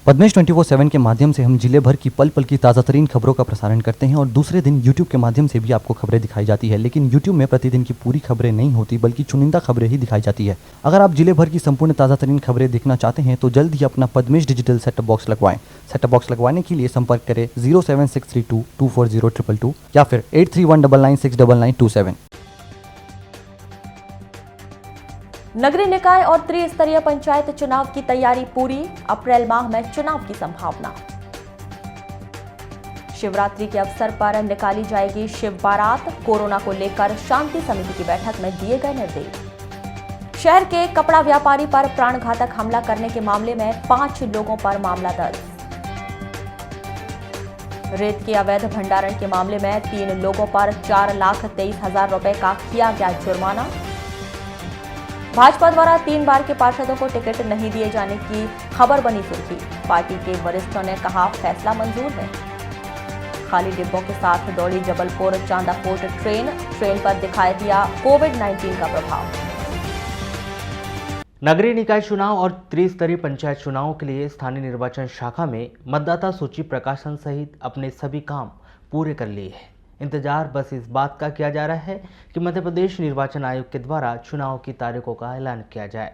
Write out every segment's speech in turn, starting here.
पद्मेश 24/7 के माध्यम से हम जिले भर की पल पल की ताज़ा तरीन खबरों का प्रसारण करते हैं और दूसरे दिन यूट्यूब के माध्यम से भी आपको खबरें दिखाई जाती है। लेकिन यूट्यूब में प्रतिदिन की पूरी खबरें नहीं होती, बल्कि चुनिंदा खबरें ही दिखाई जाती है। अगर आप जिले भर की संपूर्ण ताज़ा तरीन खबरें देखना चाहते हैं तो जल्द ही अपना पद्मेश डिजिटल सेटअप बॉक्स लगवाएं। सेटअप बॉक्स लगवाने के लिए संपर्क करें 07632240222 या फिर 8319969927। नगरीय निकाय और त्रिस्तरीय पंचायत चुनाव की तैयारी पूरी, अप्रैल माह में चुनाव की संभावना। शिवरात्रि के अवसर पर निकाली जाएगी शिव बारात, कोरोना को लेकर शांति समिति की बैठक में दिए गए निर्देश। शहर के कपड़ा व्यापारी पर प्राणघातक हमला करने के मामले में 5 लोगों पर मामला दर्ज। रेत के अवैध भंडारण के मामले में 3 लोगों पर 4,23,000 रुपए का किया गया जुर्माना। भाजपा द्वारा 3 बार के पार्षदों को टिकट नहीं दिए जाने की खबर बनी सुर्खी। पार्टी के वरिष्ठों ने कहा फैसला मंजूर है। खाली डिब्बों के साथ दौड़ी जबलपुर चांदाकोट ट्रेन पर दिखाई दिया कोविड-19 का प्रभाव। नगरीय निकाय चुनाव और त्रिस्तरीय पंचायत चुनावों के लिए स्थानीय निर्वाचन शाखा में मतदाता सूची प्रकाशन सहित अपने सभी काम पूरे कर लिए हैं। इंतजार बस इस बात का किया जा रहा है कि मध्य प्रदेश निर्वाचन आयोग के द्वारा चुनाव की तारीखों का ऐलान किया जाए।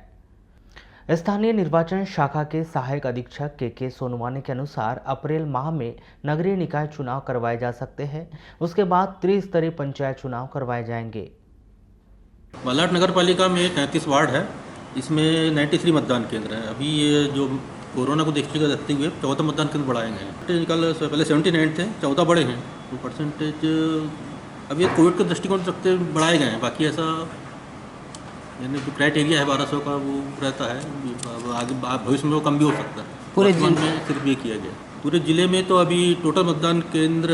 स्थानीय निर्वाचन शाखा के सहायक अधीक्षक के सोनवाने के अनुसार अप्रैल माह में नगरीय निकाय चुनाव करवाए जा सकते हैं। उसके बाद त्रिस्तरीय पंचायत चुनाव करवाए जाएंगे। बालाघाट नगर पालिका में 33 वार्ड है, इसमें 93 मतदान केंद्र हैं। अभी ये जो कोरोना को देखते हुए 14 मतदान केंद्र बढ़ाए गए हैं। निकल पहले 79 थे, 14 बड़े हैं। तो परसेंटेज अभी कोविड के दृष्टिकोण से बढ़ाए गए हैं। बाकी ऐसा यानी जो क्राइटेरिया है 1200 का वो रहता है, आगे भविष्य में वो कम भी हो सकता है। पूरे जिले में सिर्फ ये किया गया। पूरे जिले में तो अभी टोटल मतदान केंद्र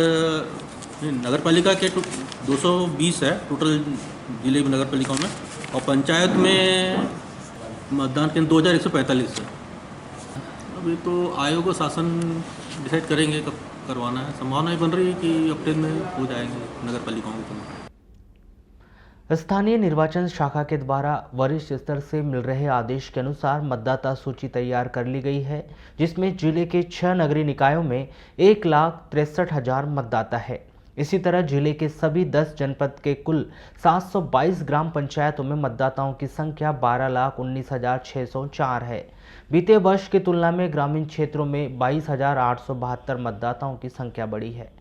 नगर पालिका के 220 है टोटल जिले में नगर पालिकाओं में, और पंचायत में मतदान केंद्र 2145 है। अभी तो आयोग और शासन डिसाइड करेंगे कब करवाना है। संभावनाएं बन रही है कि अप्रैल में हो जाएंगे नगर पालिकाओं के। स्थानीय निर्वाचन शाखा के द्वारा वरिष्ठ स्तर से मिल रहे आदेश के अनुसार मतदाता सूची तैयार कर ली गई है, जिसमें जिले के 6 नगरीय निकायों में 1,63,000 मतदाता है। इसी तरह जिले के सभी 10 जनपद के कुल 722 ग्राम पंचायतों में मतदाताओं की संख्या 12,19,604 है। बीते वर्ष की तुलना में ग्रामीण क्षेत्रों में 22,872 मतदाताओं की संख्या बढ़ी है।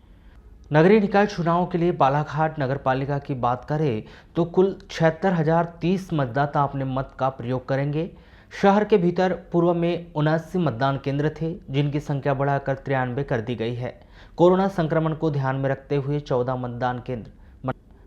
नगरीय निकाय चुनाव के लिए बालाघाट नगर पालिका की बात करें तो कुल 76,030 मतदाता अपने मत का प्रयोग करेंगे। शहर के भीतर पूर्व में 79 मतदान केंद्र थे, जिनकी संख्या बढ़ाकर 93 कर दी गई है। कोरोना संक्रमण को ध्यान में रखते हुए 14 मतदान केंद्र।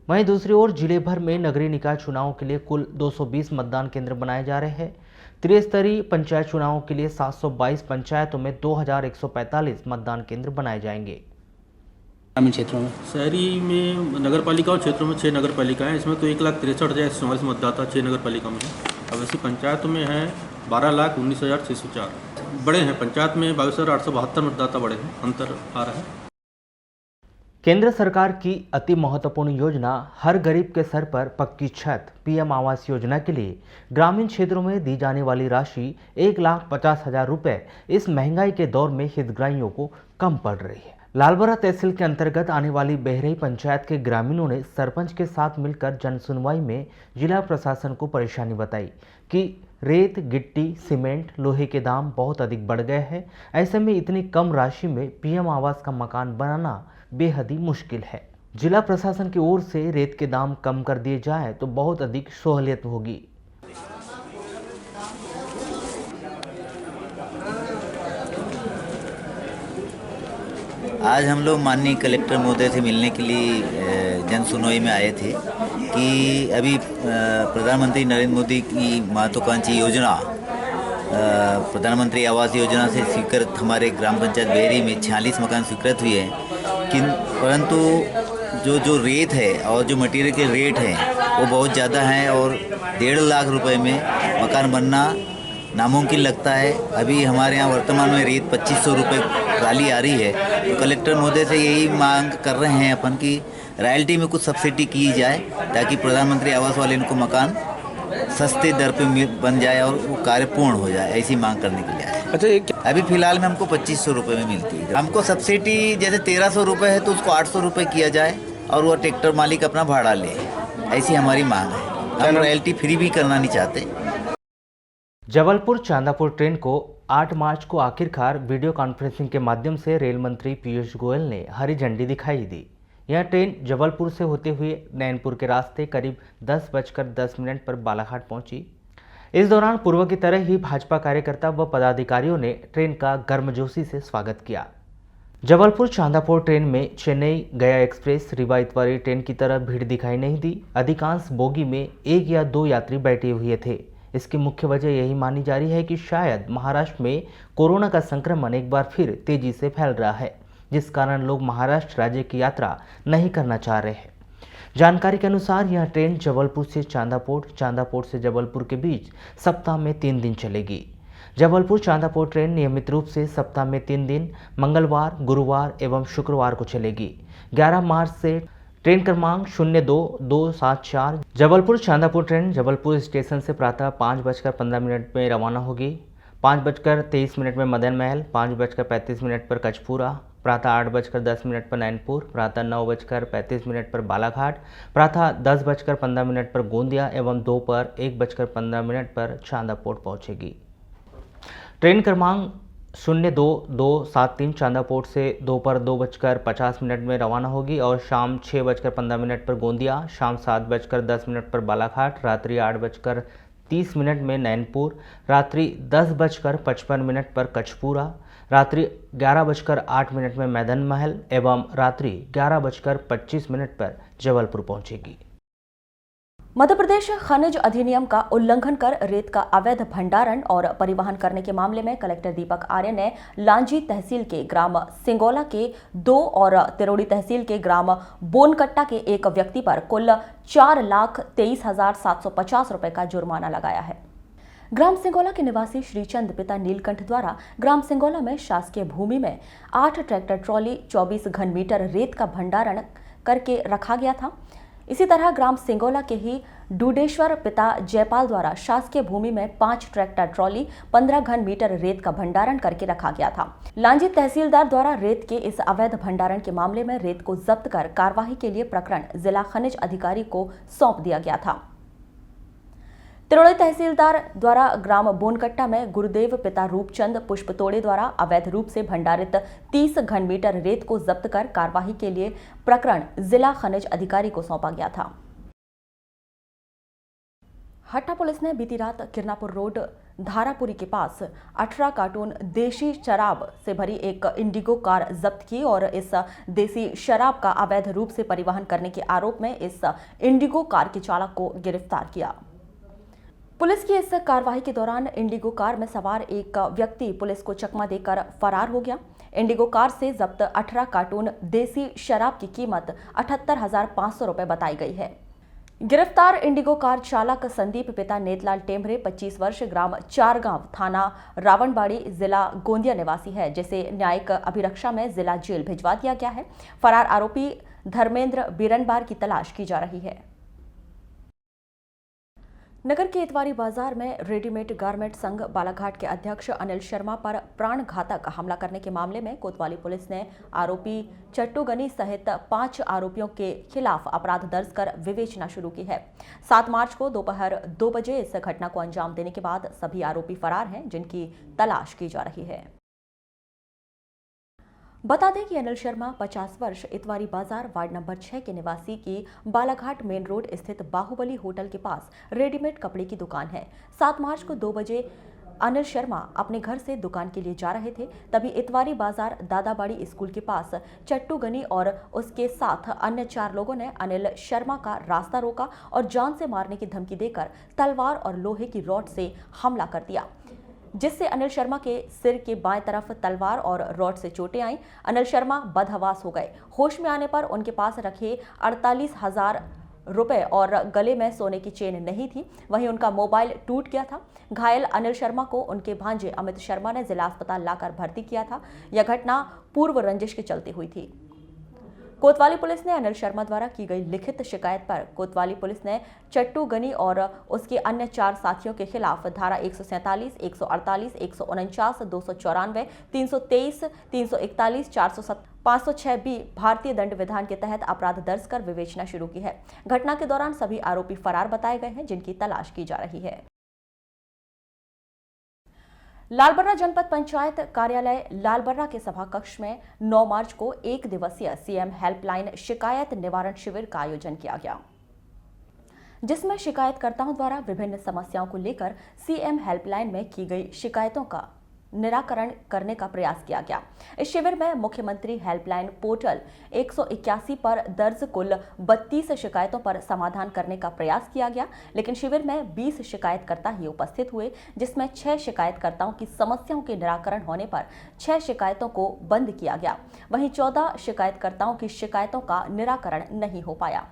वहीं दूसरी ओर जिले भर में नगरीय निकाय चुनाव के लिए कुल 220 मतदान केंद्र बनाए जा रहे हैं। त्रिस्तरीय पंचायत चुनावों के लिए 722 पंचायतों में 2,145 मतदान केंद्र बनाए जाएंगे। ग्रामीण क्षेत्रों में, शहरी में नगर पालिका और क्षेत्रों में 6 नगर पालिकाएँ, इसमें तो 1,63,044 मतदाता 6 नगर पालिका में है। अब ऐसी पंचायतों में है 12,19,604 बड़े हैं। पंचायत में 22,872 मतदाता बड़े हैं, अंतर आ रहा है। केंद्र सरकार की अति महत्वपूर्ण योजना हर गरीब के सर पर पक्की छत पीएम आवास योजना के लिए ग्रामीण क्षेत्रों में दी जाने वाली राशि 1,50,000 रुपये इस महंगाई के दौर में हितग्राहियों को कम पड़ रही है। लालबरा तहसील के अंतर्गत आने वाली बहरई पंचायत के ग्रामीणों ने सरपंच के साथ मिलकर जन सुनवाई में जिला प्रशासन को परेशानी बताई कि रेत, गिट्टी, सीमेंट, लोहे के दाम बहुत अधिक बढ़ गए हैं। ऐसे में इतनी कम राशि में पीएम आवास का मकान बनाना बेहद ही मुश्किल है। जिला प्रशासन की ओर से रेत के दाम कम कर दिए जाए तो बहुत अधिक सहूलियत होगी। आज हम लोग माननीय कलेक्टर महोदय से मिलने के लिए जन सुनवाई में आए थे कि अभी प्रधानमंत्री नरेंद्र मोदी की महत्वाकांक्षी योजना प्रधानमंत्री आवास योजना से स्वीकृत हमारे ग्राम पंचायत बेहरी में 46 मकान स्वीकृत हुए हैं, परंतु जो रेत है और जो मटेरियल के रेट हैं वो बहुत ज़्यादा हैं और 1.5 लाख रुपए में मकान बनना नामुमकिन लगता है। अभी हमारे यहाँ वर्तमान में रेत 2,500 रुपये ट्राली आ रही है। तो कलेक्टर महोदय से यही मांग कर रहे हैं अपन की रॉयल्टी में कुछ सब्सिडी की जाए ताकि प्रधानमंत्री आवास वाले इनको मकान सस्ते दर पे बन जाए और वो कार्य पूर्ण हो जाए, ऐसी मांग करने के लिए आए। अच्छा, एक अभी फिलहाल में हमको 2500 रुपये में मिलती है। हमको सब्सिडी जैसे 1300 रुपये है तो उसको 800 रुपये किया जाए और वो ट्रैक्टर मालिक अपना भाड़ा ले, ऐसी हमारी मांग है। हम रॉयल्टी फ्री भी करना नहीं चाहते। जबलपुर चांदापुर ट्रेन को 8 मार्च को आखिरकार वीडियो कॉन्फ्रेंसिंग के माध्यम से रेल मंत्री पीयूष गोयल ने हरी झंडी दिखाई दी। यह ट्रेन जबलपुर से होते हुए नैनपुर के रास्ते करीब 10:10 पर बालाघाट पहुंची। इस दौरान पूर्व की तरह ही भाजपा कार्यकर्ता व पदाधिकारियों ने ट्रेन का गर्मजोशी से स्वागत किया। जबलपुर चांदापुर ट्रेन में चेन्नई गया एक्सप्रेस रीवा इतवारी ट्रेन की तरह भीड़ दिखाई नहीं दी। अधिकांश बोगी में 1 या 2 यात्री बैठे हुए थे। इसकी मुख्य वजह यही मानी जा रही है कि शायद महाराष्ट्र में कोरोना का संक्रमण एक बार फिर तेजी से फैल रहा है, जिस कारण लोग महाराष्ट्र राज्य की यात्रा नहीं करना चाह रहे हैं। जानकारी के अनुसार यह ट्रेन जबलपुर से चांदापोट से जबलपुर के बीच सप्ताह में 3 दिन चलेगी। जबलपुर चांदापोट ट्रेन नियमित रूप से सप्ताह में 3 दिन मंगलवार, गुरुवार एवं शुक्रवार को चलेगी। 11 मार्च से ट्रेन क्रमांक 02274 जबलपुर चांदापुर ट्रेन जबलपुर स्टेशन से प्रातः 5:15 में रवाना होगी। 5:23 में मदन महल, 5:35 पर कचपुरा, प्रातः 8:10 पर नैनपुर, प्रातः 9:35 पर बालाघाट, प्रातः 10:15 पर गोंदिया एवं दोपहर 1:15 पर चांदापोट पहुंचेगी। ट्रेन क्रमांक 02273 चांदापोट से दोपहर 2:50 में रवाना होगी और शाम 6:15 पर गोंदिया, शाम 7:10 पर बालाघाट, रात्रि 8:30 में नैनपुर, रात्रि 10:55 पर कचपुरा, रात्रि 11:08 में मदन महल एवं रात्रि 11:25 पर जबलपुर पहुंचेगी। मध्य प्रदेश खनिज अधिनियम का उल्लंघन कर रेत का अवैध भंडारण और परिवहन करने के मामले में कलेक्टर दीपक आर्य ने लांजी तहसील के ग्राम सिंगोला के 2 और तिरोड़ी तहसील के ग्राम बोनकट्टा के एक व्यक्ति पर कुल 4,23,750 रुपए का जुर्माना लगाया है। ग्राम सिंगोला के निवासी श्रीचंद पिता नीलकंठ द्वारा ग्राम सिंगोला में शासकीय भूमि में 8 ट्रैक्टर ट्रॉली 24 घन मीटर रेत का भंडारण करके रखा गया था। इसी तरह ग्राम सिंगोला के ही डूडेश्वर पिता जयपाल द्वारा शासकीय भूमि में 5 ट्रैक्टर ट्रॉली 15 घन मीटर रेत का भंडारण करके रखा गया था। लांजी तहसीलदार द्वारा रेत के इस अवैध भंडारण के मामले में रेत को जब्त कर कार्यवाही के लिए प्रकरण जिला खनिज अधिकारी को सौंप दिया गया था। तिरोड़ी तहसीलदार द्वारा ग्राम बोनकट्टा में गुरुदेव पिता रूपचंद पुष्पतोड़े द्वारा अवैध रूप से भंडारित 30 घन मीटर रेत को जब्त कर कार्यवाही के लिए प्रकरण जिला खनिज अधिकारी को सौंपा गया था। हट्टा पुलिस ने बीती रात किरनापुर रोड धारापुरी के पास 18 कार्टून देशी शराब से भरी एक इंडिगो कार जब्त की और इस देसी शराब का अवैध रूप से परिवहन करने के आरोप में इस इंडिगो कार के चालक को गिरफ्तार किया। पुलिस की इस कार्रवाई के दौरान इंडिगो कार में सवार एक व्यक्ति पुलिस को चकमा देकर फरार हो गया। इंडिगो कार से जब्त 18 कार्टून देसी शराब की कीमत 78,500 रुपए बताई गई है। गिरफ्तार इंडिगो कार चालक संदीप पिता नेतलाल टेम्भरे 25 वर्ष ग्राम चारगांव थाना रावणबाड़ी जिला गोंदिया निवासी है, जिसे न्यायिक अभिरक्षा में जिला जेल भिजवा दिया गया है। फरार आरोपी धर्मेंद्र बीरनबार की तलाश की जा रही है। नगर के इतवारी बाजार में रेडीमेड गारमेंट संघ बालाघाट के अध्यक्ष अनिल शर्मा पर प्राणघातक हमला करने के मामले में कोतवाली पुलिस ने आरोपी चट्टू गनी सहित 5 आरोपियों के खिलाफ अपराध दर्ज कर विवेचना शुरू की है। 7 मार्च को दोपहर 2 बजे इस घटना को अंजाम देने के बाद सभी आरोपी फरार हैं, जिनकी तलाश की जा रही है। बता दें कि अनिल शर्मा 50 वर्ष इतवारी बाजार वार्ड नंबर 6 के निवासी की बालाघाट मेन रोड स्थित बाहुबली होटल के पास रेडीमेड कपड़े की दुकान है। 7 मार्च को 2 बजे अनिल शर्मा अपने घर से दुकान के लिए जा रहे थे, तभी इतवारी बाजार दादाबाड़ी स्कूल के पास चट्टू गनी और उसके साथ अन्य 4 लोगों ने अनिल शर्मा का रास्ता रोका और जान से मारने की धमकी देकर तलवार और लोहे की रॉड से हमला कर दिया, जिससे अनिल शर्मा के सिर के बाएं तरफ तलवार और रॉड से चोटें आईं। अनिल शर्मा बदहवास हो गए। होश में आने पर उनके पास रखे 48,000 रुपए और गले में सोने की चेन नहीं थी। वहीं उनका मोबाइल टूट गया था। घायल अनिल शर्मा को उनके भांजे अमित शर्मा ने जिला अस्पताल लाकर भर्ती किया था। यह घटना पूर्व रंजिश के चलते हुई थी। कोतवाली पुलिस ने अनिल शर्मा द्वारा की गई लिखित शिकायत पर कोतवाली पुलिस ने चट्टू गनी और उसके अन्य 4 साथियों के खिलाफ धारा 147, 148, 149, 294, 323, 341, 407, 506B भारतीय दंड विधान के तहत अपराध दर्ज कर विवेचना शुरू की है। घटना के दौरान सभी आरोपी फरार बताए गए हैं, जिनकी तलाश की जा रही है। लालबर्रा जनपद पंचायत कार्यालय लालबर्रा के सभा कक्ष में 9 मार्च को 1 दिवसीय सीएम हेल्पलाइन शिकायत निवारण शिविर का आयोजन किया गया, जिसमें शिकायतकर्ताओं द्वारा विभिन्न समस्याओं को लेकर सीएम हेल्पलाइन में की गई शिकायतों का निराकरण करने का प्रयास किया गया। इस शिविर में मुख्यमंत्री हेल्पलाइन पोर्टल 181 पर दर्ज कुल 32 शिकायतों पर समाधान करने का प्रयास किया गया, लेकिन शिविर में 20 शिकायतकर्ता ही उपस्थित हुए, जिसमें 6 शिकायतकर्ताओं की समस्याओं के निराकरण होने पर 6 शिकायतों को बंद किया गया। वहीं 14 शिकायतकर्ताओं की शिकायतों का निराकरण नहीं हो पाया।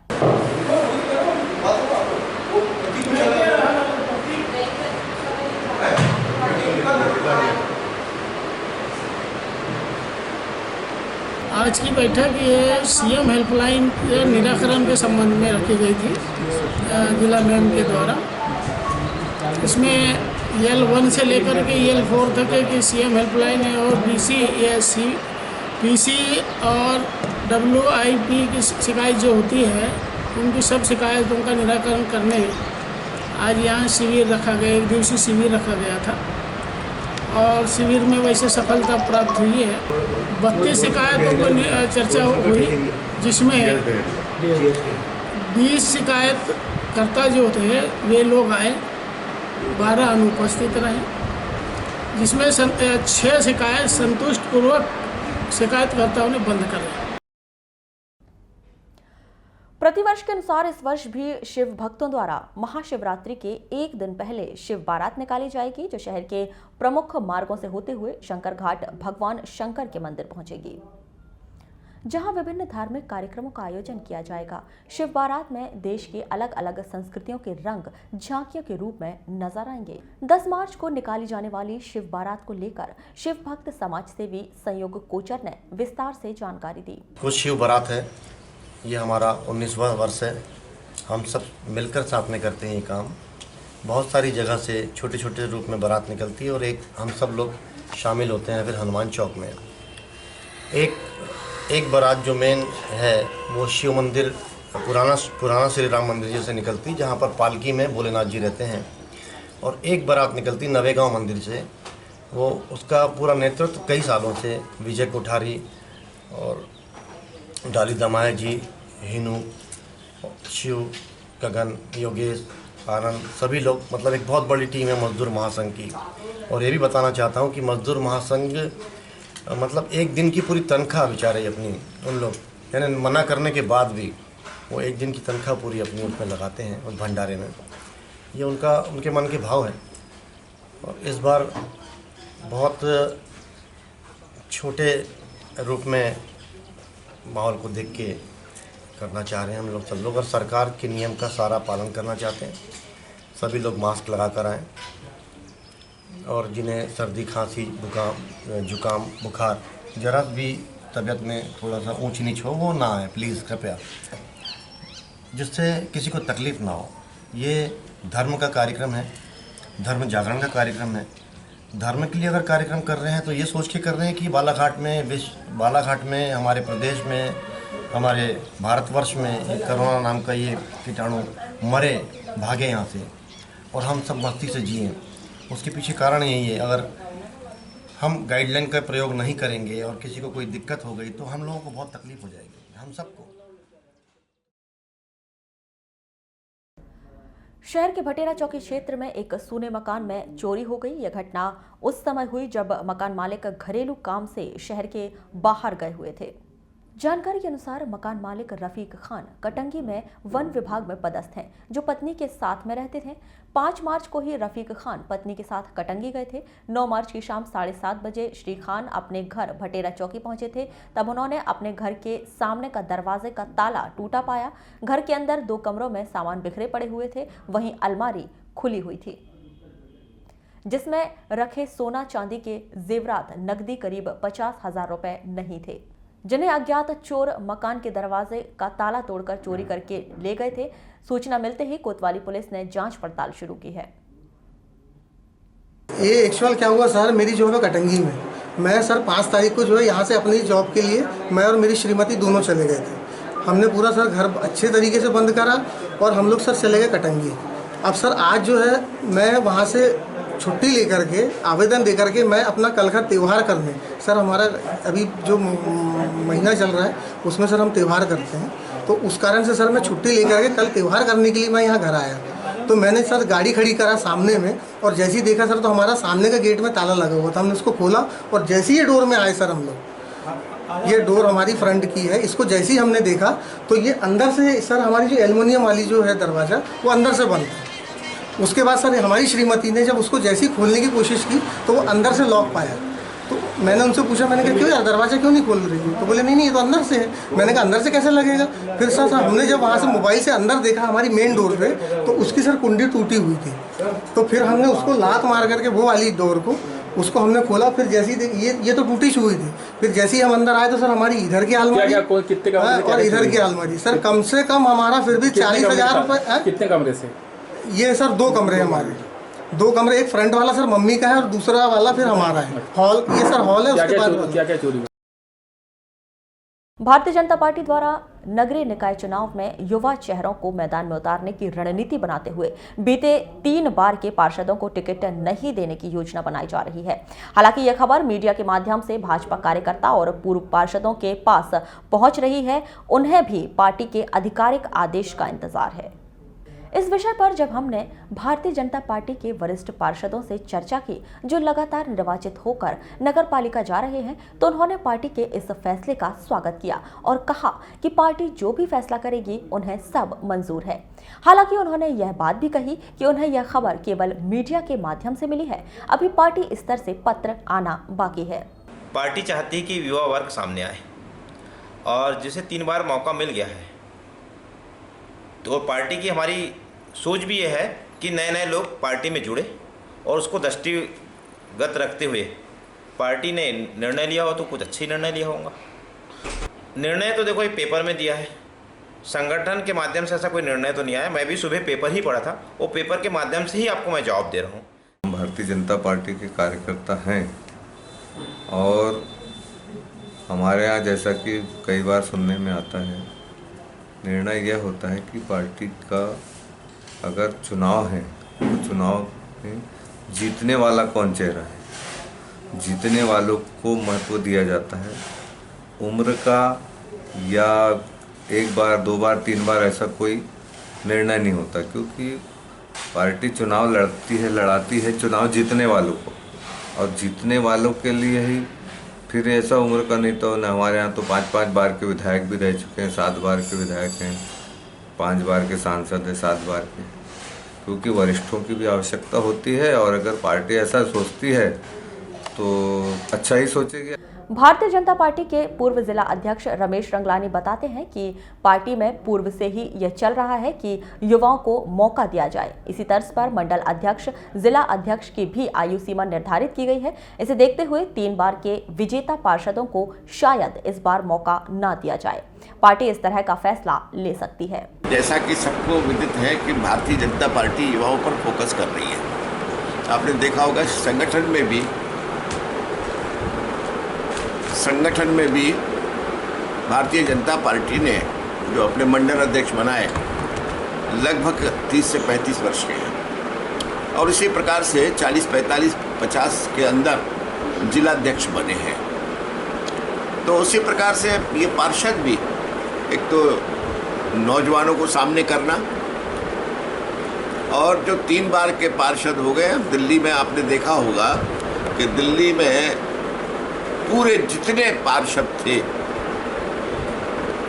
आज की बैठक ये सीएम हेल्पलाइन के निराकरण के संबंध में रखी गई थी जिला मैम के द्वारा। इसमें L1 से लेकर के L4 तक की सीएम हेल्पलाइन है और BC, ASC, PC और WIP की शिकायत जो होती है उनकी सब शिकायतों का निराकरण करने आज यहाँ शिविर रखा गया, 1 दिवसीय शिविर रखा गया था और शिविर में वैसे सफलता प्राप्त हुई है। 32 शिकायतों पर चर्चा हुई, जिसमें 20 शिकायतकर्ता जो थे वे लोग आए, 12 अनुपस्थित रहे, जिसमें 6 शिकायत संतुष्टपूर्वक शिकायतकर्ताओं ने बंद कर दी। प्रतिवर्ष के अनुसार इस वर्ष भी शिव भक्तों द्वारा महाशिवरात्रि के 1 दिन पहले शिव बारात निकाली जाएगी, जो शहर के प्रमुख मार्गों से होते हुए शंकर घाट भगवान शंकर के मंदिर पहुंचेगी, जहां विभिन्न धार्मिक कार्यक्रमों का आयोजन किया जाएगा। शिव बारात में देश की अलग अलग संस्कृतियों के रंग झांकियों के रूप में नजर आएंगे। 10 मार्च को निकाली जाने वाली शिव बारात को लेकर शिव भक्त समाज सेवी संयोग कोचर ने विस्तार से जानकारी दी। कुछ शिव बारात है, ये हमारा 19वां वर्ष है। हम सब मिलकर साथ में करते हैं ये काम। बहुत सारी जगह से छोटे छोटे रूप में बारात निकलती है और एक हम सब लोग शामिल होते हैं फिर हनुमान चौक में। एक बारात जो मेन है वो शिव मंदिर पुराना श्री राम मंदिर जैसे निकलती, जहाँ पर पालकी में भोलेनाथ जी रहते हैं, और एक बारात निकलती नवेगांव मंदिर से। वो उसका पूरा नेतृत्व कई सालों से विजय कोठारी और डाली दमाया जी, हिनू, शिव, गगन, योगेश, आनंद, सभी लोग, मतलब एक बहुत बड़ी टीम है मजदूर महासंघ की। और ये भी बताना चाहता हूँ कि मजदूर महासंघ मतलब 1 दिन की पूरी तनख्वाह बेचारे अपनी उन लोग, यानी मना करने के बाद भी वो 1 दिन की तनख्वाह पूरी अपनी उसमें लगाते हैं उस भंडारे में। ये उनके मन के भाव है। और इस बार बहुत छोटे रूप में माहौल को देख के करना चाह रहे हैं हम लोग सब लोग, और सरकार के नियम का सारा पालन करना चाहते हैं। सभी लोग मास्क लगा कर आएँ, और जिन्हें सर्दी, खांसी, जुकाम, बुखार, जरा भी तबीयत में थोड़ा सा ऊंच नीच हो वो ना आए प्लीज़, कृपया, जिससे किसी को तकलीफ़ ना हो। ये धर्म का कार्यक्रम है, धर्म जागरण का कार्यक्रम है। धर्म के लिए अगर कार्यक्रम कर रहे हैं तो ये सोच के कर रहे हैं कि बालाघाट में हमारे प्रदेश में, हमारे भारतवर्ष में कोरोना नाम का ये कीटाणु मरे, भागे यहाँ से, और हम सब मस्ती से जिए। उसके पीछे कारण यही है। अगर हम गाइडलाइन का प्रयोग नहीं करेंगे और किसी को कोई दिक्कत हो गई तो हम लोगों को बहुत तकलीफ हो जाएगी, हम सबको। शहर के भटेरा चौकी क्षेत्र में एक सूने मकान में चोरी हो गई। यह घटना उस समय हुई जब मकान मालिक घरेलू काम से शहर के बाहर गए हुए थे। जानकारी के अनुसार मकान मालिक रफीक खान कटंगी में वन विभाग में पदस्थ हैं, जो पत्नी के साथ में रहते थे। 5 मार्च को ही रफीक खान पत्नी के साथ कटंगी गए थे। 9 मार्च की शाम 7:30 बजे श्री खान अपने घर भटेरा चौकी पहुंचे थे। तब उन्होंने अपने घर के सामने का दरवाजे का ताला टूटा पाया। घर के अंदर 2 कमरों में सामान बिखरे पड़े हुए थे, वहीं अलमारी खुली हुई थी, जिसमें रखे सोना चांदी के जेवरात, नकदी करीब 50,000 रुपए नहीं थे। जिन्हें अज्ञात चोर मकान के दरवाजे का ताला तोड़कर चोरी करके ले गए थे। सूचना मिलते ही कोतवाली पुलिस ने जांच पड़ताल शुरू की है। ये एक्चुअल क्या हुआ सर, मेरी जॉब है कटंगी में। मैं सर 5 तारीख को जो है यहाँ से अपनी जॉब के लिए मैं और मेरी श्रीमती दोनों चले गए थे। हमने पूरा सर घर अच्छे तरीके से बंद करा और हम लोग सर चले गए कटंगी। अब सर आज जो है मैं वहाँ से छुट्टी लेकर के आवेदन दे करके मैं अपना कल का त्यौहार करने, सर हमारा अभी जो महीना चल रहा है उसमें सर हम त्यौहार करते हैं, तो उस कारण से सर मैं छुट्टी लेकर के कल त्यौहार करने के लिए मैं यहाँ घर आया। तो मैंने सर गाड़ी खड़ी करा सामने में और जैसे ही देखा सर तो हमारा सामने का गेट में ताला लगा हुआ था। हमने उसको खोला और जैसे ही ये डोर में आए सर हम लोग, ये डोर हमारी फ्रंट की है, इसको जैसे ही हमने देखा तो ये अंदर से सर हमारी जो एल्युमिनियम वाली जो है दरवाज़ा वो अंदर से बंद है। उसके बाद सर हमारी श्रीमती ने जब उसको जैसे ही खोलने की कोशिश की तो वो अंदर से लॉक पाया। तो मैंने उनसे पूछा, मैंने कहा क्यों यार दरवाज़ा क्यों नहीं खोल रही है? तो बोले नहीं ये तो अंदर से है। मैंने कहा अंदर से कैसे लगेगा? फिर सर हमने जब वहाँ से मोबाइल से अंदर देखा हमारी मेन डोर पे तो उसकी सर कुंडी टूटी हुई थी। तो फिर हमने उसको लात मार करके वो वाली डोर को उसको हमने खोला। फिर जैसे ही ये तो टूटी हुई थी। फिर जैसे ही हम अंदर आए तो सर हमारी इधर की अलमारी और इधर की अलमारी सर कम से कम हमारा फिर भी 40,000 रुपये। कितने कमरे से? ये सर 2 कमरे हमारे, 2 कमरे, एक फ्रंट वाला सर मम्मी का है और दूसरा वाला फिर हमारा है। हॉल, ये सर हॉल है। उसके बाद क्या चोरी? भारतीय जनता पार्टी द्वारा नगरीय निकाय चुनाव में युवा चेहरों को मैदान में उतारने की रणनीति बनाते हुए बीते 3 बार के पार्षदों को टिकट नहीं देने की योजना बनाई जा रही है। हालांकि यह खबर मीडिया के माध्यम से भाजपा कार्यकर्ता और पूर्व पार्षदों के पास पहुंच रही है। उन्हें भी पार्टी के आधिकारिक आदेश का इंतजार है। इस विषय पर जब हमने भारतीय जनता पार्टी के वरिष्ठ पार्षदों से चर्चा की जो लगातार निर्वाचित होकर नगर पालिका जा रहे हैं, तो उन्होंने पार्टी के इस फैसले का स्वागत किया और कहा कि पार्टी जो भी फैसला करेगी उन्हें सब मंजूर है। हालांकि उन्होंने यह बात भी कही कि उन्हें यह खबर केवल मीडिया के माध्यम से मिली है, अभी पार्टी स्तर से पत्र आना बाकी है। पार्टी चाहती है कि युवा वर्ग सामने आए और जिसे 3 बार मौका मिल गया है, तो पार्टी की हमारी सोच भी यह है कि नए नए लोग पार्टी में जुड़े और उसको दृष्टिगत रखते हुए पार्टी ने निर्णय लिया हो तो कुछ अच्छी निर्णय लिया होगा। निर्णय तो देखो ये पेपर में दिया है, संगठन के माध्यम से ऐसा कोई निर्णय तो नहीं आया। मैं भी सुबह पेपर ही पढ़ा था, वो पेपर के माध्यम से ही आपको मैं जवाब दे रहा हूँ। हम भारतीय जनता पार्टी के कार्यकर्ता हैं और हमारे यहाँ जैसा कि कई बार सुनने में आता है, निर्णय यह होता है कि पार्टी का अगर चुनाव है तो चुनाव में जीतने वाला कौन चेहरा है, जीतने वालों को महत्व दिया जाता है। उम्र का या 1 बार 2 बार 3 बार ऐसा कोई निर्णय नहीं होता, क्योंकि पार्टी चुनाव लड़ाती है चुनाव जीतने वालों को, और जीतने वालों के लिए ही। फिर ऐसा उम्र का नहीं तो न, हमारे यहाँ तो 5-5 बार के विधायक भी रह चुके हैं, 7 बार के विधायक हैं, 5 बार के सांसद हैं, 7 बार के, क्योंकि वरिष्ठों की भी आवश्यकता होती है। और अगर पार्टी ऐसा सोचती है तो अच्छा ही सोचेगी। भारतीय जनता पार्टी के पूर्व जिला अध्यक्ष रमेश रंगलानी बताते हैं कि पार्टी में पूर्व से ही यह चल रहा है कि युवाओं को मौका दिया जाए। इसी तर्ज पर मंडल अध्यक्ष, जिला अध्यक्ष की भी आयु सीमा निर्धारित की गई है। इसे देखते हुए 3 बार के विजेता पार्षदों को शायद इस बार मौका न दिया जाए। पार्टी इस तरह का फैसला ले सकती है। जैसा कि सबको विदित है कि भारतीय जनता पार्टी युवाओं पर फोकस कर रही है। आपने देखा होगा संगठन में भी भारतीय जनता पार्टी ने जो अपने मंडल अध्यक्ष बनाए लगभग 30 से 35 वर्ष के हैं, और इसी प्रकार से 40, 45, 50 के अंदर जिलाध्यक्ष बने हैं। तो उसी प्रकार से ये पार्षद भी एक तो नौजवानों को सामने करना, और जो 3 बार के पार्षद हो गए। दिल्ली में आपने देखा होगा कि दिल्ली में पूरे जितने पार्षद थे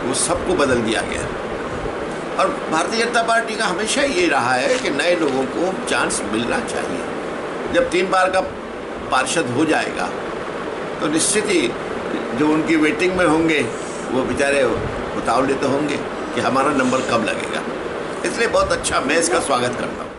वो सबको बदल दिया गया। और भारतीय जनता पार्टी का हमेशा ये रहा है कि नए लोगों को चांस मिलना चाहिए। जब 3 बार का पार्षद हो जाएगा तो निश्चित ही जो उनकी वेटिंग में होंगे वो बेचारे उतावले तो होंगे कि हमारा नंबर कब लगेगा। इसलिए बहुत अच्छा, मैं इसका स्वागत करता हूँ।